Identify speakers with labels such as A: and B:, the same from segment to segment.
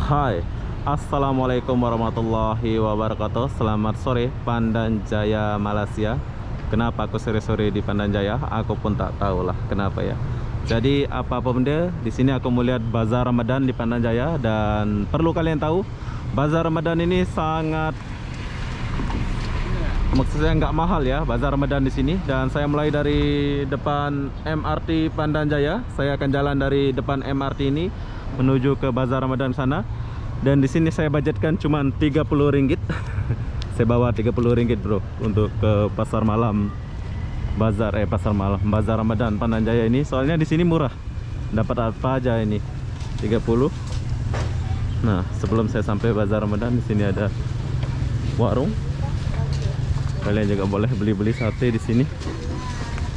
A: Hai, Assalamualaikum warahmatullahi wabarakatuh. Selamat sore Pandan Jaya, Malaysia. Kenapa aku sore-sore di Pandan Jaya? Aku pun tak tahu lah kenapa ya. Jadi apa-apa benda, di sini aku melihat bazar Ramadan di Pandan Jaya. Dan perlu kalian tahu, bazar Ramadan ini sangat, maksudnya nggak mahal ya, bazar Ramadan di sini. Dan saya mulai dari depan MRT Pandan Jaya. Saya akan jalan dari depan MRT ini menuju ke bazar Ramadan sana. Dan di sini saya budgetkan cuma 30 ringgit. Saya bawa 30 ringgit bro untuk ke pasar malam pasar malam bazar Ramadan Pandan Jaya ini. Soalnya di sini murah. Dapat apa aja ini? 30. Nah, sebelum saya sampai bazar Ramadan, di sini ada warung. Kalian juga boleh beli-beli sate di sini.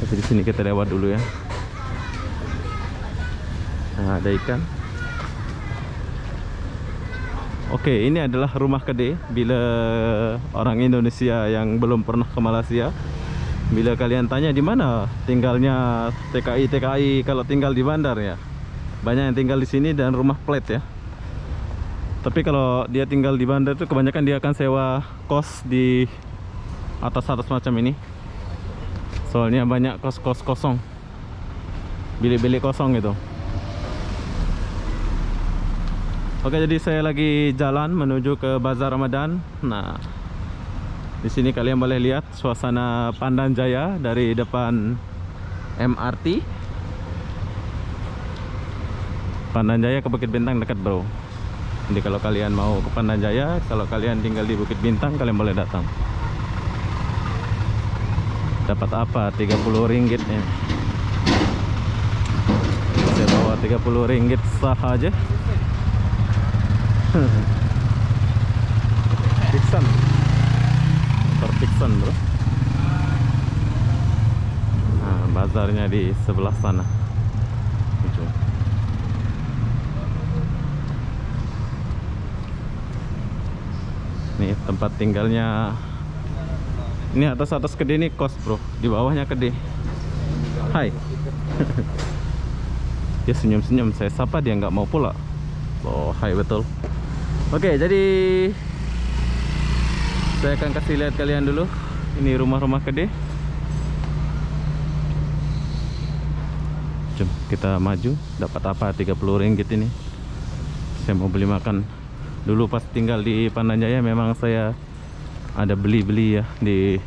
A: Tapi di sini kita lewat dulu ya. Nah, ada ikan. Oke, ini adalah rumah kedai. Bila orang Indonesia yang belum pernah ke Malaysia, bila kalian tanya di mana tinggalnya TKI kalau tinggal di bandar ya, banyak yang tinggal di sini dan rumah flat ya. Tapi kalau dia tinggal di bandar itu kebanyakan dia akan sewa kos di atas macam ini. Soalnya banyak kos-kos kosong, bilik-bilik kosong gitu. Oke, jadi saya lagi jalan menuju ke bazar Ramadan. Nah, di sini kalian boleh lihat suasana Pandan Jaya dari depan MRT. Pandan Jaya ke Bukit Bintang dekat bro. Jadi kalau kalian mau ke Pandan Jaya, kalau kalian tinggal di Bukit Bintang, kalian boleh datang. Dapat apa? 30 ringgit ya. Saya bawa 30 ringgit sahaja. Piksan, motor Piksan bro. Nah, bazarnya di sebelah sana. Nih tempat tinggalnya. Ini atas kedai ini kos bro, di bawahnya kedai. Hai. Dia senyum-senyum, saya sapa dia nggak mau pula. Oh, hai betul. Oke, jadi saya akan kasih lihat kalian dulu. Ini rumah-rumah kedai. Jom kita maju. Dapat apa 30 ringgit ini? Saya mau beli makan. Dulu pas tinggal di Pandan Jaya memang saya ada beli-beli ya di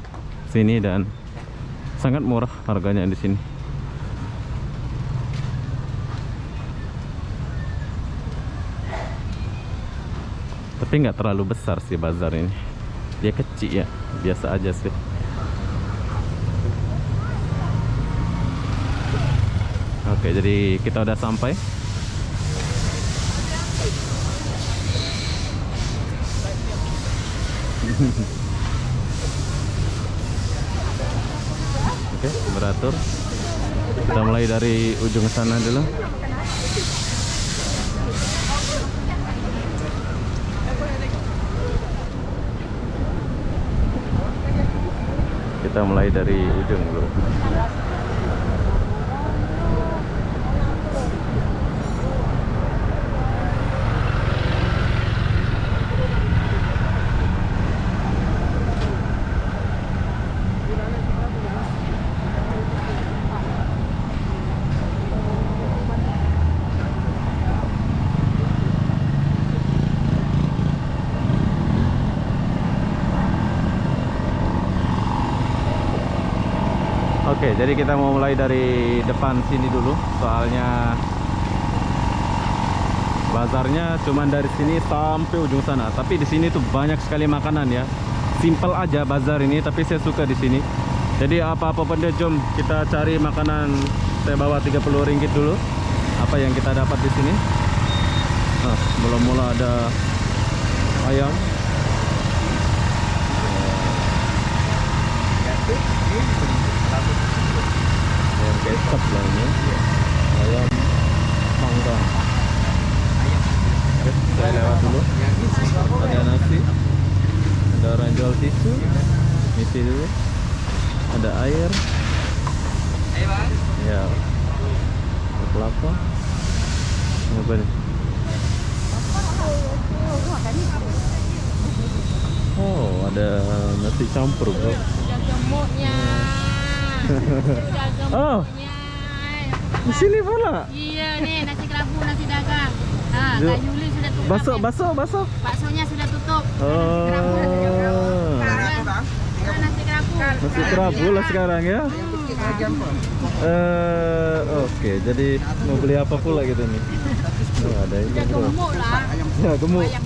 A: sini dan sangat murah harganya di sini. Tapi nggak terlalu besar sih bazar ini. Dia kecil ya, biasa aja sih. Oke, jadi kita udah sampai. Oke, beratur. Kita mulai dari ujung sana dulu. Kita mulai dari ujung dulu. Oke, jadi kita mau mulai dari depan sini dulu. Soalnya bazarnya cuman dari sini sampai ujung sana. Tapi di sini tuh banyak sekali makanan ya. Simple aja bazar ini, tapi saya suka di sini. Jadi apa-apa benda, jom kita cari makanan. Saya bawa 30 ringgit dulu. Apa yang kita dapat di sini? Nah, mula-mula ada ayam. Ayam kecap lah ini. Ayam panggang. Oke, saya lewat dulu. Ada nasi. Ada orang jual tisu. Isi dulu. Ada air. Ya. Ada kelapa. Apa nih? Oh, ada nasi campur, bro.
B: Sudah gemuknya. Sudah
A: Oh,
B: gemuknya.
A: di sini pula.
B: Iya nih, nasi kerabu, nasi dagang. Nah,
A: Ju-
B: Kak Yuli sudah tutup.
A: Baso.
B: Baksonya sudah tutup.
A: Oh,
B: Nasi kerabu.
A: nasi kerabu lah sekarang ya. Oke, jadi mau beli apa pula gitu nih? Oh, ada ini,
B: Sudah
A: bro.
B: gemuk lah.
A: Ya, gemuk.
B: Ayam.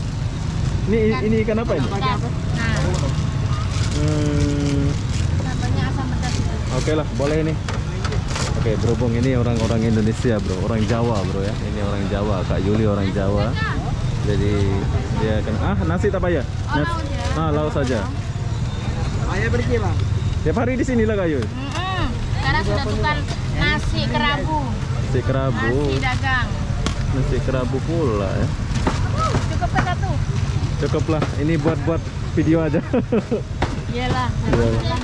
A: Ini ikan apa ini?
B: Pedas. Nah, namanya asam pedas.
A: Oke lah, boleh nih. Oke, berhubung ini orang-orang Indonesia, bro, orang Jawa, bro ya. Ini orang Jawa, Kak Yuli orang Jawa. Jadi dia akan nasi tak payah.
B: Oh, lauk ya.
A: Lauk saja.
C: Ayah pergi bang.
A: Tiap hari di sini lah Kak Yuli.
B: Sekarang sudah tukar nasi kerabu.
A: Nasi kerabu,
B: Nasi dagang.
A: nasi kerabu pula ya.
B: Cukup kan satu?
A: Cukup lah, ini buat video aja.
B: Iyalah.
A: Iyalah.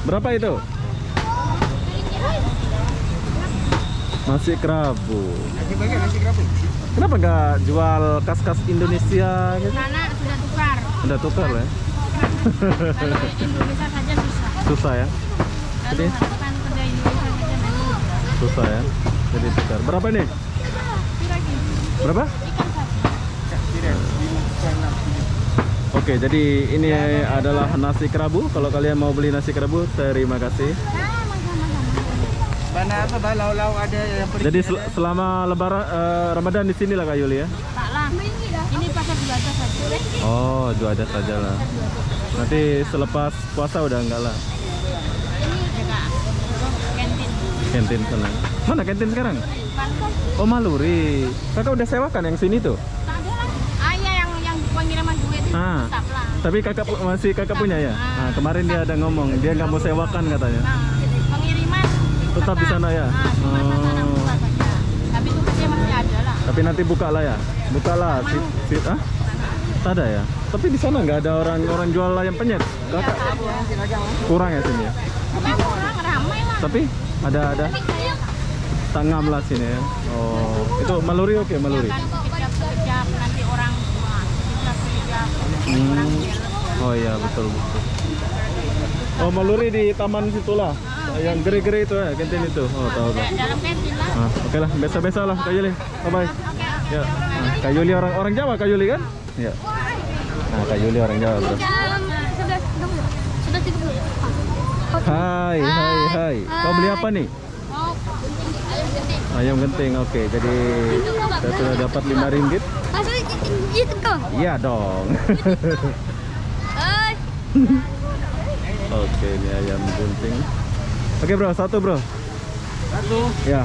A: Berapa itu? Nasi kerabu.
C: Nasi bagian nasi kerabu.
A: Kenapa nggak jual kas-kas Indonesia gitu?
B: Karena sudah tukar.
A: Udah tukar ya?
B: Kalau Indonesia saja susah.
A: Susah ya?
B: Lalu
A: Jadi
B: harapan kedai Indonesia saja nanti.
A: susah ya? Jadi tukar. Berapa nih?
B: Lagi
A: Berapa?
B: ikan sapi.
A: Oke, jadi ini adalah nasi kerabu. Kalau kalian mau beli nasi kerabu, terima kasih.
C: Mana apa bang? Lauk-lauk ada yang pergi.
A: Jadi selama lebaran Ramadan di sini lah Kak Yuli ya?
B: Tak lah. Ini pasar Juanda saja.
A: Oh, juada saja lah. Nanti selepas puasa udah enggak lah.
B: Ini juga kantin.
A: Kantin sana. Mana kantin sekarang?
B: Kantin.
A: Oh, Maluri. Kakak udah sewakan yang sini tuh?
B: Tak ada lah. Iya yang pengiriman duit itu
A: Ah.
B: tetap lah.
A: Tapi masih kakak punya ya? Nah, kemarin dia ada ngomong, dia nggak mau sewakan katanya.
B: Nah, pengiriman
A: Tetap di sana ya?
B: Cuma masalah
A: Oh.
B: buka saja. Tapi tugasnya masih ada lah.
A: Tapi nanti buka lah ya? Buka lah. Tak ada ya? Tapi di sana nggak ada orang jual ayam penyet? Kakak? Kurang ya sini ya?
B: Bukan orang ramai lah.
A: Tapi ada. Tangam lah sini ya? Oh, itu Maluri oke, Maluri?
B: Kan sekejap nanti orang sekejap orang jealous.
A: Oh iya, betul. Oh, Maluri di taman situlah. Yang gere-gere itu ya, kantin itu. Oh, tahu.
B: Dalam kantin lah.
A: Oke lah, biasa-biasa lah Kak Yuli. Bye-bye. Ya. Nah, Kak Yuli orang Jawa, Kak Yuli kan? Ya. Nah, Kak Yuli orang Jawa, bro.
B: Sudah 30.
A: Hai. Kau beli apa nih?
B: Oh, ayam genting.
A: Ayam genting. Oke, jadi saya sudah dapat 5 ringgit.
B: Masuk itu kau.
A: Iya dong. Oke, ini ayam genting. Oke, bro, satu, bro.
C: Satu.
A: Ya.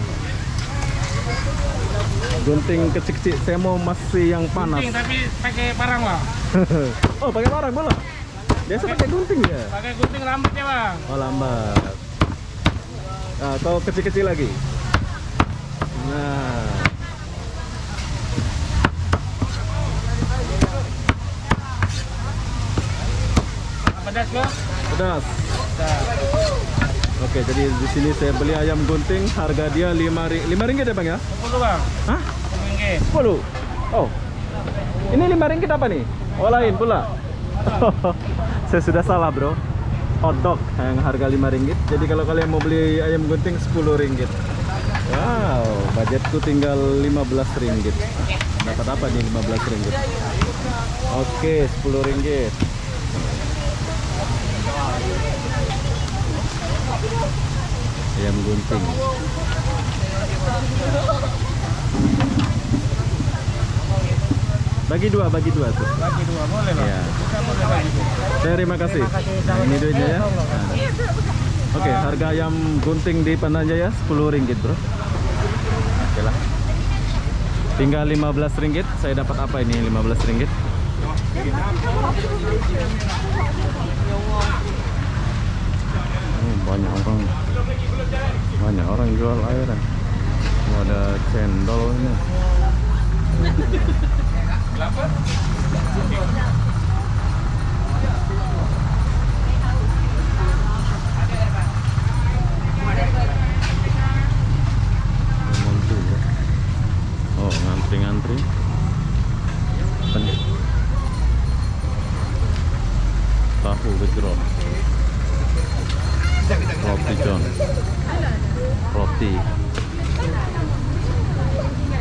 A: Gunting kecil-kecil. Saya mau masih yang panas.
C: Gunting tapi pakai parang bang.
A: Oh, pakai parang bola. Biasa pakai gunting ya?
C: Pakai gunting rambutnya bang.
A: Oh, lambat. Nah, kau kecil-kecil lagi. Nah.
C: Pedas bro.
A: Pedas. Oke, jadi di sini saya beli ayam gunting, harga dia 5 ringgit ya bang ya?
C: 10 bang.
A: Hah?
C: 10 ringgit.
A: 10? Oh, ini 5 ringgit apa nih? Oh, lain pula. Saya sudah salah bro. Hotdog yang harga 5 ringgit. Jadi kalau kalian mau beli ayam gunting 10 ringgit. Wow, budgetku tinggal 15 ringgit. Dapat apa nih 15 ringgit? Oke, 10 ringgit. Ayam gunting. Bagi dua tuh.
C: Bagi 2 boleh bang.
A: Iya.
C: Kita boleh bagi.
A: Terima kasih. Nah, ini duitnya ya. Nah. Oke, harga ayam gunting di Pandanjaya 10 ringgit bro. Oke lah. Tinggal 15 ringgit. Saya dapat apa ini 15 ringgit? Banyak orang jual air. Oh, ada cendol ini. Oh, ngantri-ngantri. roti.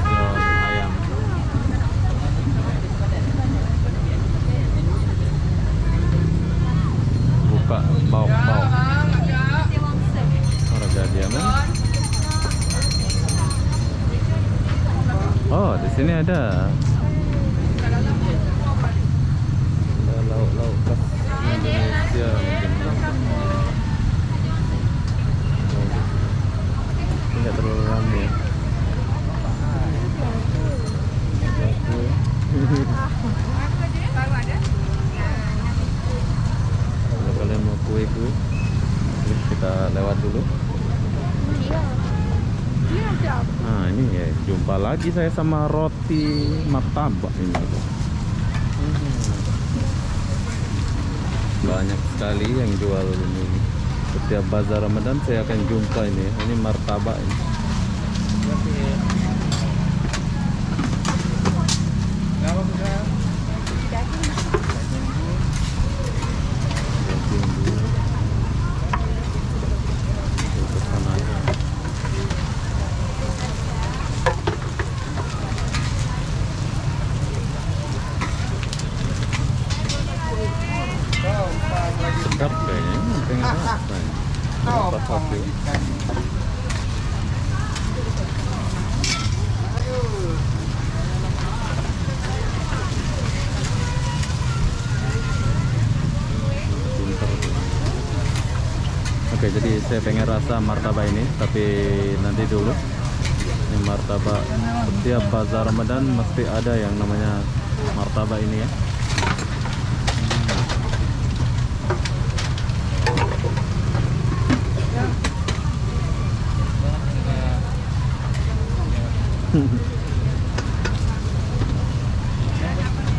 A: Telur ayam. Buka bauk-bauk. Harga dia man. Oh, di sini ada lauk-lauk khas Indonesia mungkin. Tidak terlalu ramai. Kalau kalian mau kue-kue, kita lewat dulu. Nah ini ya, jumpa lagi saya sama roti martabak ini. Banyak sekali yang jual ini. Setiap bazar Ramadan saya akan jumpa ini. Ini martabak ini. Sedap kayaknya, pengen rasa. Apa kopi? Oke, jadi saya pengen rasa martabak ini, tapi nanti dulu. Ini martabak, setiap bazar Ramadan mesti ada yang namanya martabak ini ya.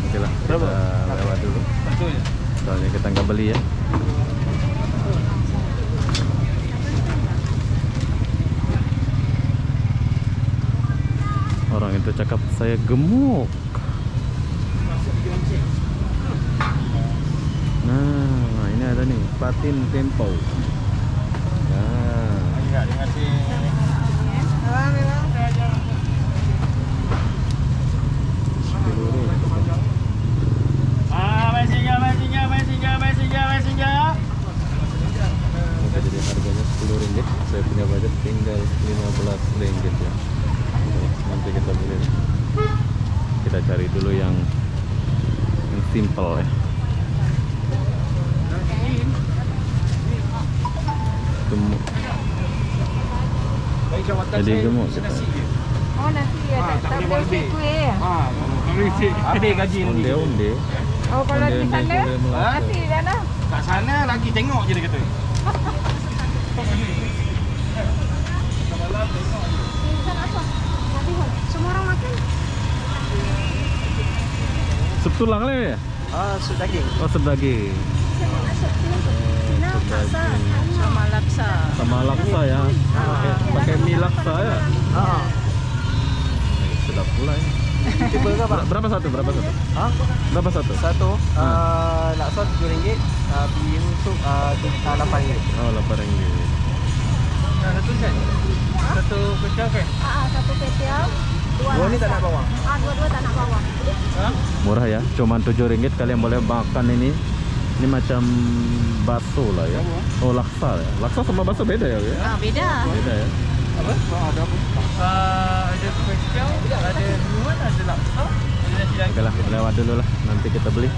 A: Oke lah, kita lewat dulu. Soalnya kita nggak beli ya. Orang itu cakap saya gemuk. Nah, ini ada nih patin tempo. Nah, oke, jadi harganya Rp10. Saya punya budget tinggal Rp15 ya. Nanti kita beli. Kita cari dulu yang simple ya. Gemuk. Jadi gemuk kita.
B: Oh nanti ada tak boleh kue ya?
C: Habis gaji nanti.
A: Onde-onde.
B: Oh kalau di sana masih di sana.
C: Kat sana lagi tengok je dia kata.
B: Semua orang makan.
A: Sup tulang le ya?
C: Sup daging.
A: Oh, sup daging.
B: Sama laksa.
A: Sama laksa ya. Pakai mie laksa ya. Sedap pula ya.
C: Tiba ke apa?
A: Berapa satu? Berapa satu?
C: Hah?
A: Berapa satu?
C: Satu, laksa RM7, bihun sup RM8.
A: Oh, RM8.
C: Satu set. Satu kecil kan?
B: Satu kecil.
C: Dua ni tak nak bawang.
B: Dua-dua tak nak bawang.
A: Murah ya, cuman RM7 kalian boleh makan ini. Ini macam bakso lah ya. Oh, laksa ya. Laksa sama bakso beda ya?
B: Beda.
A: Beda ya.
C: Apa? Ada apa? Ada kecil, ada bihun, ada laksa, ada nasi daging.
A: Oke lah, lewat dulu lah. Nanti kita beli.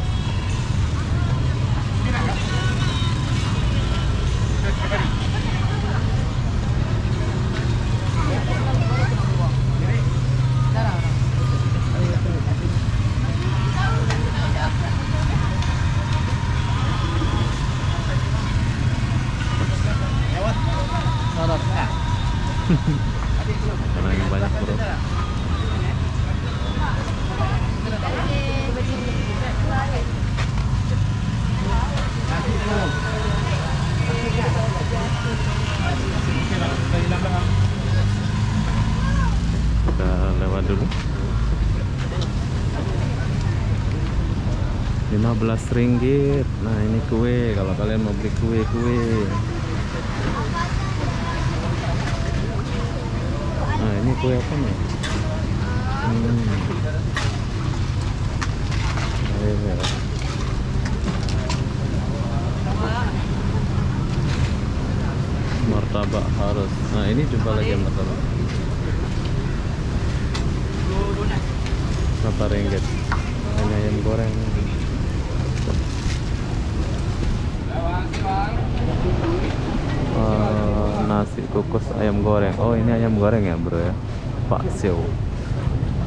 A: Karena ini banyak bro. Kita lewat dulu. Rp15. Nah ini kue, kalau kalian mau beli kue-kue. Nah, ini kue apa nih? Ayam merah. Martabak harus. Nah, ini jumpa lagi yang martabak. Berapa ringgit? Ini ayam goreng. Nasi kukus ayam goreng. Oh, ini ayam goreng ya, bro ya. Pak Siu.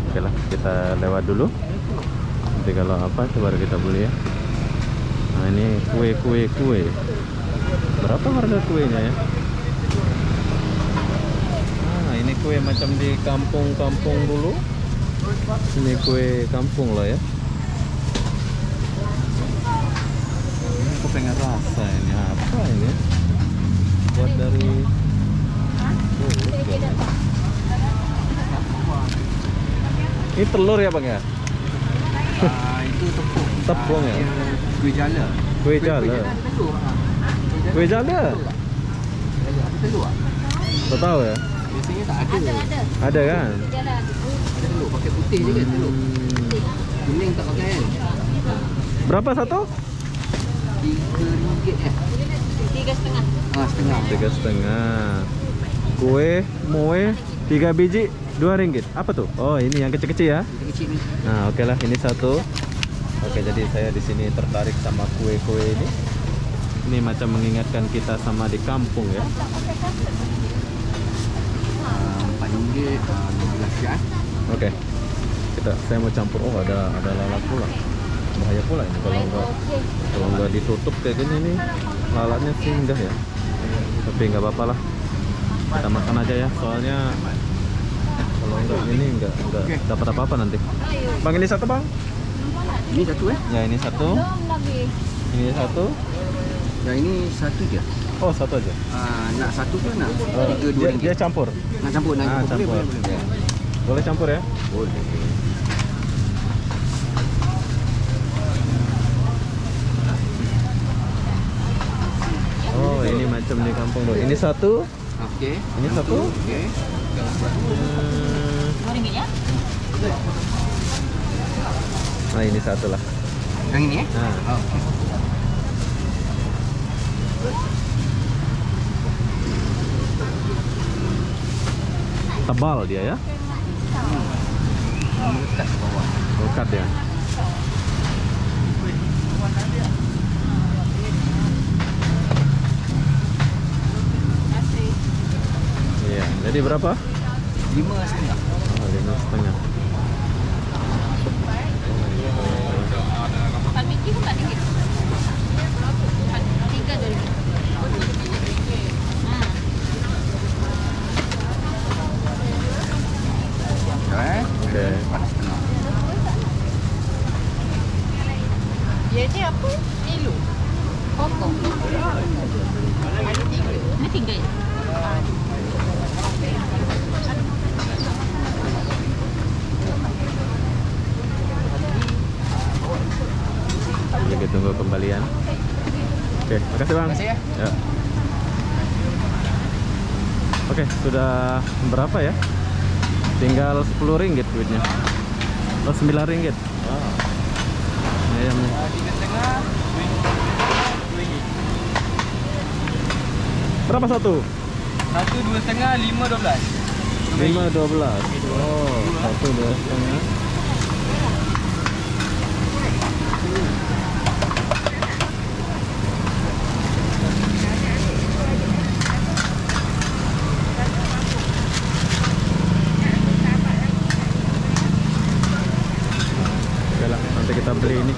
A: Oke lah, kita lewat dulu. Nanti kalau apa, coba kita beli ya. Nah, ini kue. Berapa harga kuenya ya? Nah, ini kue macam di kampung-kampung dulu. Ini kue kampung lah ya. Ini aku pengen rasa ini apa ini? Buat dari ini telur ya bang ya?
C: Itu tepung.
A: Tepung ya?
C: Kue jala.
A: Kue jala. Kue jala?
C: Telur.
A: Kau tahu ya?
C: Biasanya tak ada.
A: Ada kan?
B: Jalan.
C: Ada telur pakai putih je kan telur. Kuning tak pakai kan?
A: Berapa satu?
C: RM3
B: 3,5.
C: setengah.
A: 3,5. Kue moe 3 biji 2 ringgit. Apa tuh? Oh, ini yang kecil-kecil ya.
C: Kecil ni.
A: Nah, oke lah, ini satu. Oke, jadi saya di sini tertarik sama kue-kue ini. Ini macam mengingatkan kita sama di kampung ya.
C: RM4, 15 ya.
A: Oke. Saya mau campur. Oh, ada lalat pula. Bahaya pula ini kalau nggak ditutup kayak gini nih. Lalatnya sih enggak ya. Tapi nggak apa-apa lah. Kita makan aja ya. Soalnya kalau enggak ini enggak dapat apa-apa nanti. Bang, ini satu, Bang.
C: Ini satu
A: Ya, ini satu.
B: Belum lagi.
A: Ini satu.
C: Yang ini satu je.
A: Oh, satu aja.
C: Nak satu ke nak?
A: Oh,
C: 3
A: dia
C: RM2.
A: campur.
C: Nak campur, nak campur.
A: Campur.
C: Boleh.
A: Boleh campur ya?
C: Boleh.
A: Oh, ini macam di kampung dulu. Ini satu.
C: Okey.
A: Ini satu.
C: Okey.
B: RM2 ya?
A: Nah, ini satu lah.
C: Yang ini eh?
A: Nah.
C: Okey.
A: Tebal dia ya.
C: Melekat ke bawah.
A: Lekat ya. Iya, jadi berapa?
C: 5,5.
A: Oh, 5,5.
B: Empat biji pun tak ringgit. 3 je ringgit.
A: Oke.
C: 4,5.
B: Dia ni apa? Elo. Potong. Ini 3 ya?
A: Lagi tunggu kembalian. Oke, makasih Bang.
C: Makasih ya.
A: Ya. Oke, sudah berapa ya? Tinggal 10 ringgit duitnya. Oh, 9 ringgit. Wow. Ini ayamnya.
C: 3,5.
A: Berapa satu?
C: Satu 2,5, 5, 12.
A: 5, 12. Oh, satu 2,5. Oke lah, nanti kita beli ini.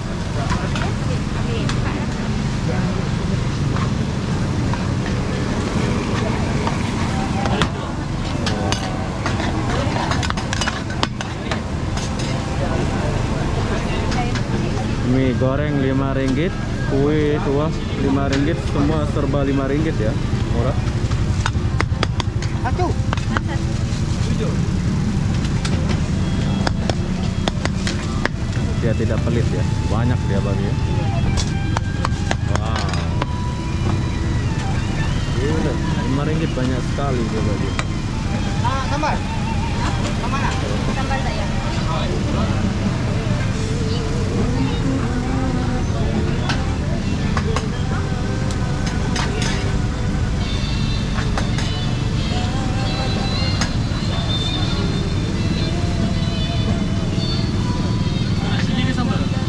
A: Mie goreng 5 ringgit, kue tuah 5 ringgit, semua serba 5 ringgit ya, murah.
C: Satu.
A: Dia tidak pelit ya, banyak dia bagi. Wow. Gila, 5 ringgit banyak sekali dia bagi.
C: Tambah.
B: Sambal daya.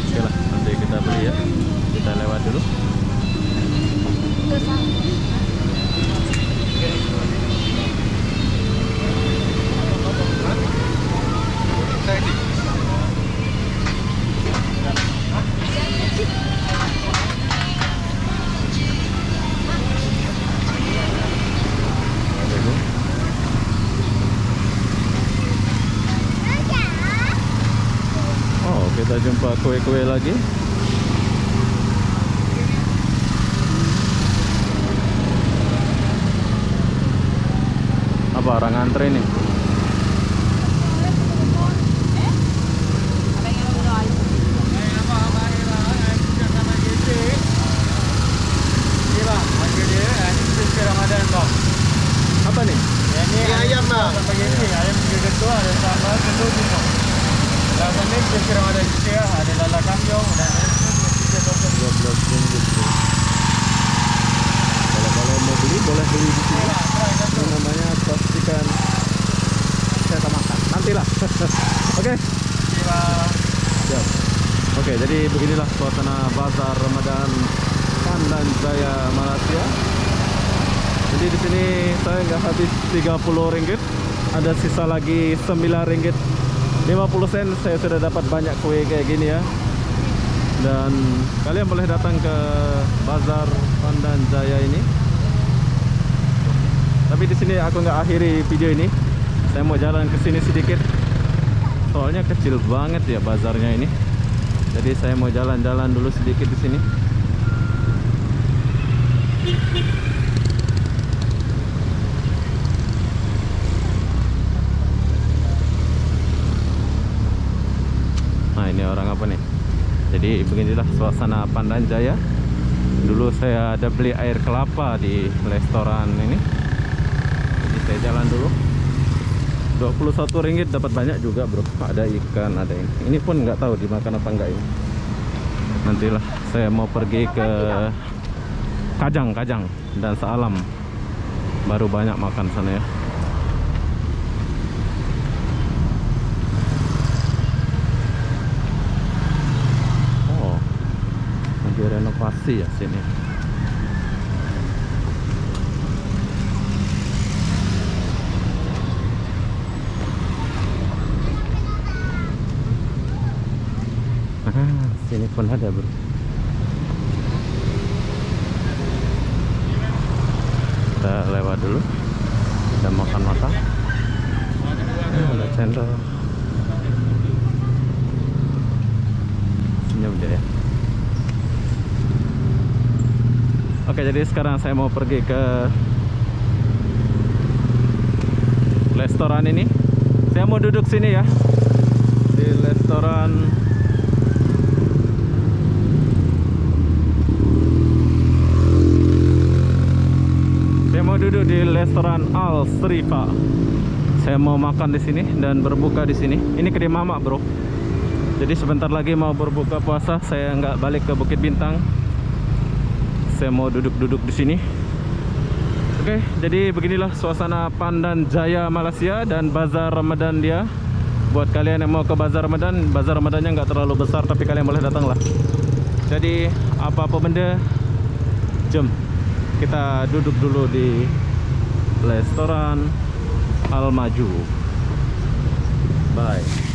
A: Oke lah, nanti kita beli ya. Kita lewat dulu. Oh, kita jumpa kue-kue lagi. Apa orang antre nih? Apa nih?
C: Ini ayam bang. Ayam juga ketua, ada sambal, ketua juga. Lalu ini spesial Ramadan juga, ada lala kamyong dan
A: Rp12. Kalau mau beli boleh beli di sini. Ini namanya pastikan saya tak makan. Nantilah. Oke. Siap. Oke, jadi beginilah suasana bazar Ramadan Pandan Jaya, Malaysia. Jadi di sini saya nggak habis Rp30, ada sisa lagi Rp9. 50 sen saya sudah dapat banyak kue kayak gini ya. Dan kalian boleh datang ke Bazar Pandan Jaya ini. Tapi di sini aku nggak akhiri video ini. Saya mau jalan ke sini sedikit. Soalnya kecil banget ya bazarnya ini. Jadi saya mau jalan-jalan dulu sedikit di sini. Nah, ini orang apa nih? Jadi beginilah suasana Pandan Jaya. Dulu saya ada beli air kelapa di restoran ini. Jadi saya jalan dulu. Rp21 dapat banyak juga bro. Ada ikan, ada ini pun nggak tahu dimakan apa enggak ini. Nantilah saya mau pergi ke Kajang dan Sealam. Baru banyak makan sana ya. Renovasi ya sini. Sini pun ada bro. Kita lewat dulu. Kita makan-makan. Ada cendol. Senyum dia ya. Oke, jadi sekarang saya mau pergi ke restoran ini. Saya mau duduk sini ya, di restoran Al Serifa. Saya mau makan di sini dan berbuka di sini. Ini kedai mamak bro. Jadi sebentar lagi mau berbuka puasa. Saya nggak balik ke Bukit Bintang. Saya mau duduk-duduk di sini. Oke, jadi beginilah suasana Pandan Jaya, Malaysia dan Bazar Ramadan dia. Buat kalian yang mau ke Bazar Ramadan, Bazar Ramadannya nggak terlalu besar, tapi kalian boleh datang lah. Jadi apa-apa benda, jom kita duduk dulu di restoran Al Maju. Bye.